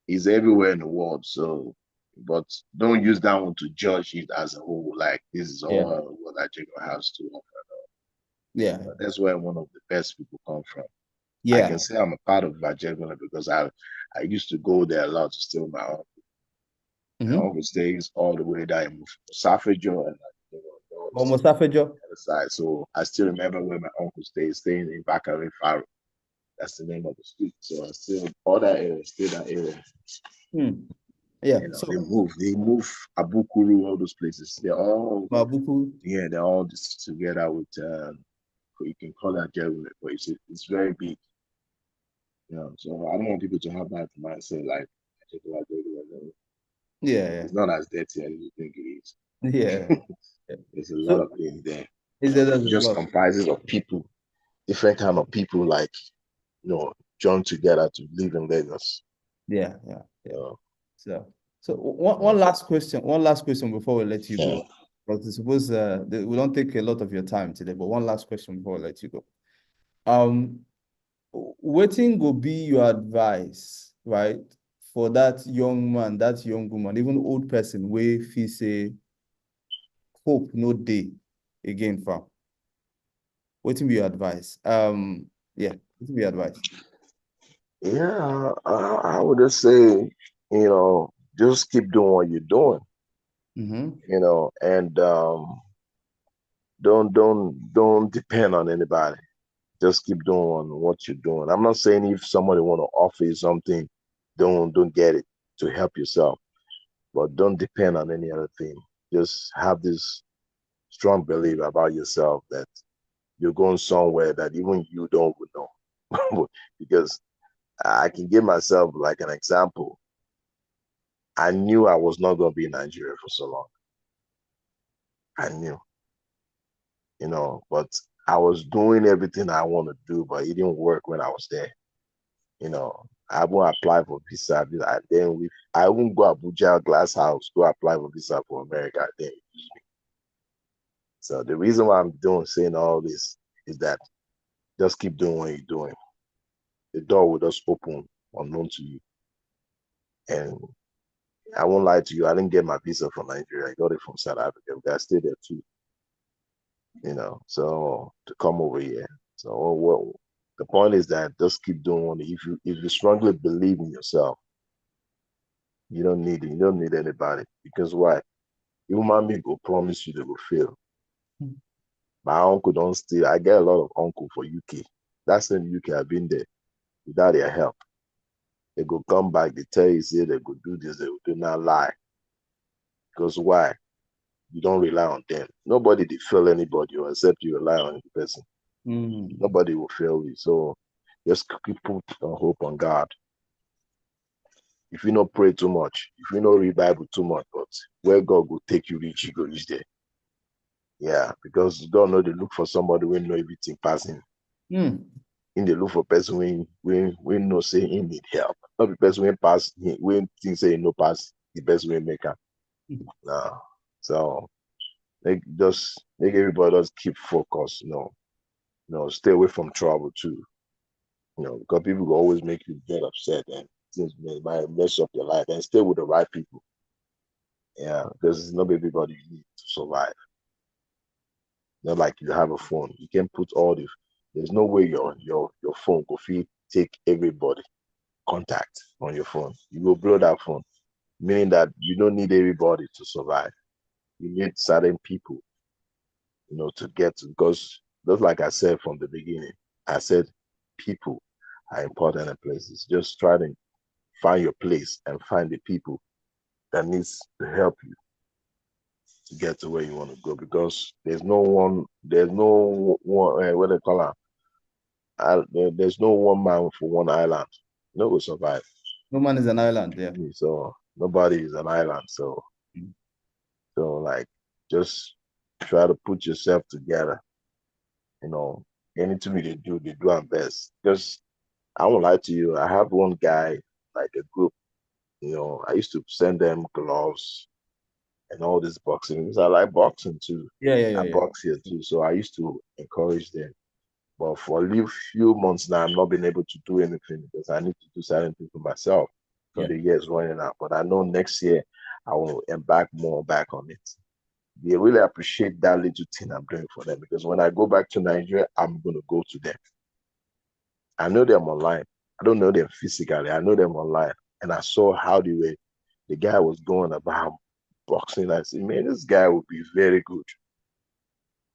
is everywhere in the world. So, but don't use that one to judge it as a whole. Like, this is Yeah. all what Nigeria has to offer. Yeah. But that's where one of the best people come from. I can Yeah. say I'm a part of Nigeria because I used to go there a lot to steal my uncle. My Mm-hmm. uncle stays all the way down in Safejo, and all the Almost stuff half a job. on the other side. So I still remember where my uncle stays, staying in Bakare Faro. That's the name of the street. So I still all that area, still that area. Hmm. Yeah. They So move Abukuru, all those places. They're all, Mabuku. yeah, they're all just together with you can call that Jeremy, but it's very big. So I don't want people to have that mindset like Yeah. it's not as dirty as you think it is. Yeah. Yeah. There's a lot So of things there. is there It does a just lot? comprises of people, different kind of people. Like, join together to live in Lagos. Yeah. Uh, So one, uh, one last question before we let you yeah. go. But I suppose we don't take a lot of your time today, but one last question before we let you go. Wetin go be your advice, right, for that young man, that young woman, even old person wey feel say hope no dey again fam? Wetin be your advice? Yeah, wetin be your advice? Yeah, I would just say, just keep doing what you're doing, Mm-hmm. and don't depend on anybody. Just keep doing what you're doing. I'm not saying if somebody want to offer you something, don't get it to help yourself, but don't depend on any other thing. Just have this strong belief about yourself that you're going somewhere that even you don't know. Because I can give myself like an example. I knew I was not going to be in Nigeria for so long. I knew, but I was doing everything I want to do, but it didn't work when I was there. I won't apply for visa. I won't go Abuja Glass House, go apply for visa for America. Then so the reason why I'm saying all this is that just keep doing what you're doing. The door will just open unknown to you. And I won't lie to you, I didn't get my visa from Nigeria. I got it from South Africa. But I stayed there too, so to come over here. So the point is that just keep doing it. If you strongly believe in yourself, you don't need it. You don't need anybody. Because why? Human being will promise you they will fail. My uncle don't stay. I get a lot of uncle for UK. That's in UK. I've been there without their help. They go come back. They tell you say they go do this. They will do not lie. Because why? You don't rely on them. Nobody they fail anybody except you rely on the person. Mm. Nobody will fail you. So just keep put hope on God. If you not pray too much, if you not read Bible too much, but where God will take you reach, you go reach there. Yeah, because God know they look for somebody who know everything passing. Mm. In the look for person when no say he need help. Not the person when pass when things say no pass the best way maker. No. So just make everybody just keep focused, stay away from trouble too. Because people will always make you get upset and things might mess up your life and stay with the right people. Yeah, because it's not everybody you need to survive. Not like you have a phone. You can put there's no way your phone could fit take everybody contact on your phone. You will blow that phone, meaning that you don't need everybody to survive. You need certain people, to get to, because just like I said from the beginning, I said people are important in places. Just try to find your place and find the people that needs to help you to get to where you want to go, because there's no one, what they call it, there's no one man for one island. No will survive. No man is an island, yeah. So nobody is an island. So Mm. like just try to put yourself together. You know, anything they do our best. Because I won't lie to you, I have one guy, like a group, I used to send them gloves and all this boxing. Because I like boxing too. I Yeah. box here too. So I used to encourage them. But for a few months now, I've not been able to do anything because I need to do certain things for myself because Yeah. the year is running out. But I know next year I will embark more back on it. They really appreciate that little thing I'm doing for them, because when I go back to Nigeria, I'm going to go to them. I know them online. I don't know them physically. I know them online. And I saw how the guy was going about boxing. I said, man, this guy would be very good,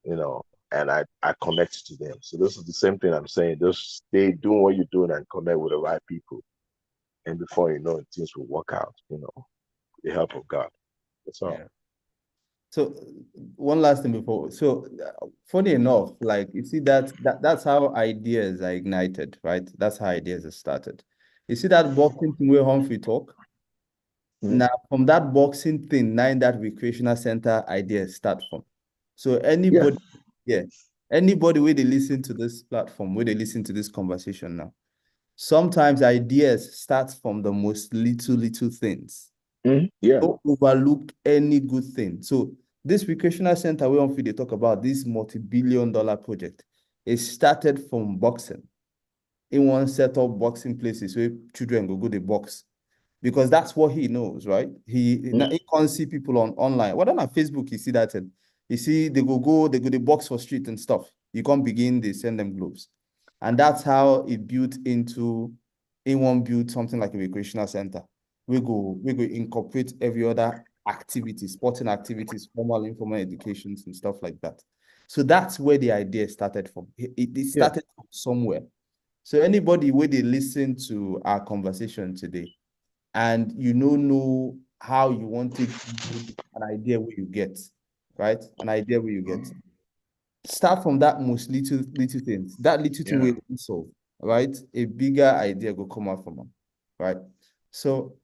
and I connected to them. So this is the same thing I'm saying. Just stay doing what you're doing and connect with the right people. And before you know it, things will work out, with the help of God. That's all. Yeah. So one last thing before. So funny enough, like you see that's how ideas are ignited, right? That's how ideas are started. You see that boxing thing where Humphrey talk? Mm. Now from that boxing thing, now in that recreational center ideas start from. So Yeah. anybody, yeah, anybody where they listen to this platform, where they listen to this conversation now, Sometimes ideas start from the most little things. Yeah, Don't overlook any good thing. So this recreational center we Humphrey they talk about, this multi-billion-dollar project, it started from boxing. In one set of boxing places where children go the box because that's what he knows, right? He can't see people online. Whether on Facebook, you see that, and you see they go the box for street and stuff. You can't begin, they send them gloves, and that's how it built into. A1 built something like a recreational center. We go incorporate every other activity, sporting activities, formal, informal educations, and stuff like that. So that's where the idea started from. It yeah, started from somewhere. So anybody where they listen to our conversation today, and you don't know how you want it, an idea where you get, right? An idea where you get. Start from that most little things. That little thing yeah, will solve, right? A bigger idea will come out from them, right? So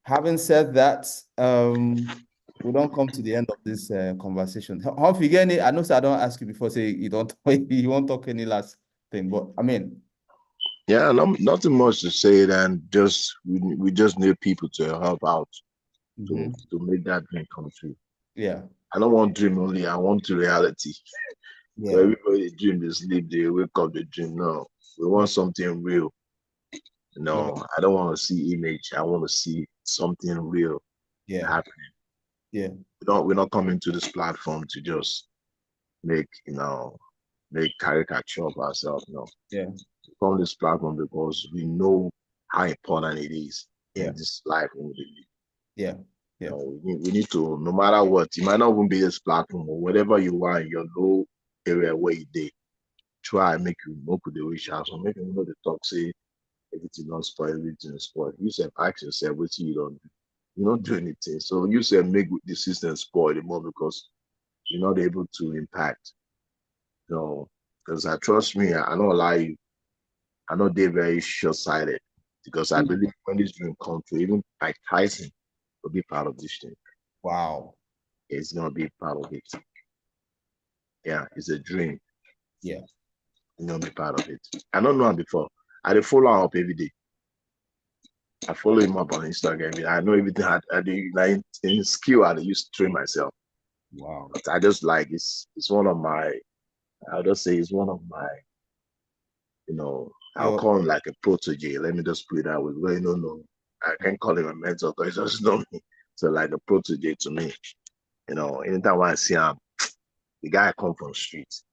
having said that, we don't come to the end of this conversation. Humphrey, get any? I know, sir, I don't ask you before. Say you don't, you won't talk any last thing, but I mean, yeah. Nothing much to say, and just we just need people to help out to make that dream come true. yeah, I don't want dream only. I want to reality. So yeah, everybody dream, they sleep, they wake up, they dream. No, we want something real. love No, it. I don't want to see image. I want to see something real Yeah, happening. yeah, We're not coming to this platform to just make make caricature of ourselves. No, yeah, we come to this platform because we know how important it is yeah, in this life we live. yeah, yeah, We need to, no matter what, it might not even be this platform or whatever you are in your low area where you did, try make you know the reach out. So make you know the talk say everything don't spoil, everything spoil. You said ask yourself what you don't do. You don't do anything. So you said make the system spoil the more because you're not able to impact. So because I trust me, I don't lie you. I know they're very short-sighted because I mm. believe when this dream comes true, even Mike Tyson will be part of this thing. Wow, It's gonna be part of it. Yeah, it's a dream. yeah, It's gonna be part of it. I don't know him before. I dey follow him up every day. I follow him up on Instagram. I know everything I do like in skill I used to train myself. wow. But I just like it's one of my I'll just say it's one of my, I'll Yo, call him like a protege. Let me just put it that way. Well, no. I can't call him a mentor because he doesn't know me. So like a protege to me. Anytime I see him, the guy come from streets.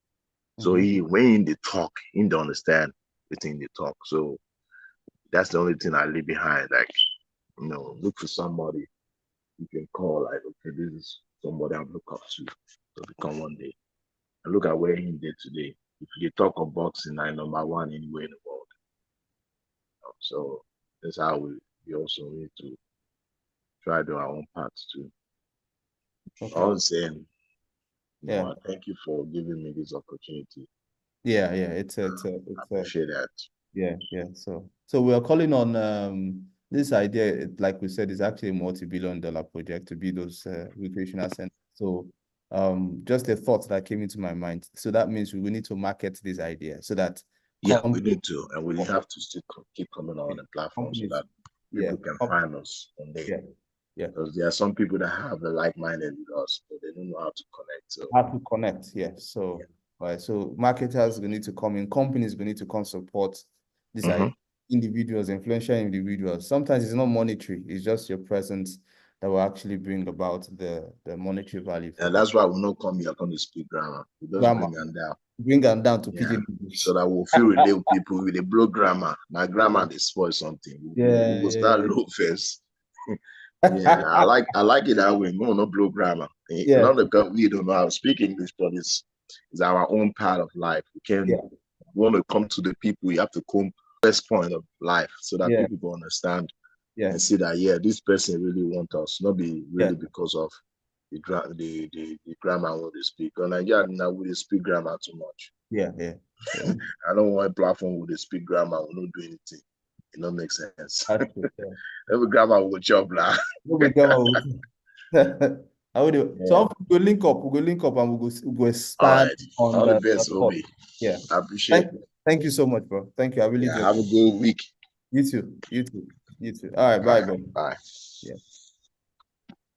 So mhm. he when they talk, he don't understand the thing they talk. So that's the only thing I leave behind. Like, look for somebody you can call, like, okay, this is somebody I look up to become one day. And look at where he did today. If you talk of boxing, I'm number one anywhere in the world. So that's how we also need to try to do our own parts too. Okay, All I'm saying, yeah, I thank you for giving me this opportunity. yeah. I It's a appreciate that. Yeah, yeah. So we are calling on this idea, like we said, is actually a multi-billion-dollar project to build those recreational centers. So just a thought that came into my mind. So that means we will need to market this idea so that Yeah, we companies, need to, and we have to still keep coming on the platform so companies, that yeah, people can find us on there. yeah, yeah. Because there are some people that have a like-minded with us, but they don't know how to connect. So How to connect, yeah. So, yeah. right. So marketers will need to come in, companies will need to come support this Mm-hmm. idea. Individuals, influential individuals. Sometimes it's not monetary, it's just your presence that will actually bring about the monetary value for And them. that's why we not come here come to speak grammar. We just Grammar, bring them down. bring them down to Yeah. pidgin So English. that we'll feel relate with people with the blow grammar. My grammar they spoil something. We Yeah, will start yeah, low first. Yeah, yeah. I like it that way. No, no blow grammar. Yeah, Not because we don't know how to speak English, but it's our own part of life. We can yeah, want to come to the people. We have to come first point of life so that yeah, people will understand yeah, and see that yeah, this person really want us, not be yeah, really because of the grammar we they speak. On Nigeria now we speak grammar too much. yeah, yeah. So I don't want a platform where they speak grammar, will not do anything. It don't make sense. that's true. Yeah. Every grammar will chop lah. What we grammar how would you, Yeah. so we go link up and we go All expand right. on All the the best, thought. Obi. Yeah. I appreciate Thank it. Thank you so much, bro. Thank you. I really Yeah, do. have a good week. You too. You too. You too. All right. All Bye, right, bro. bye. Yeah.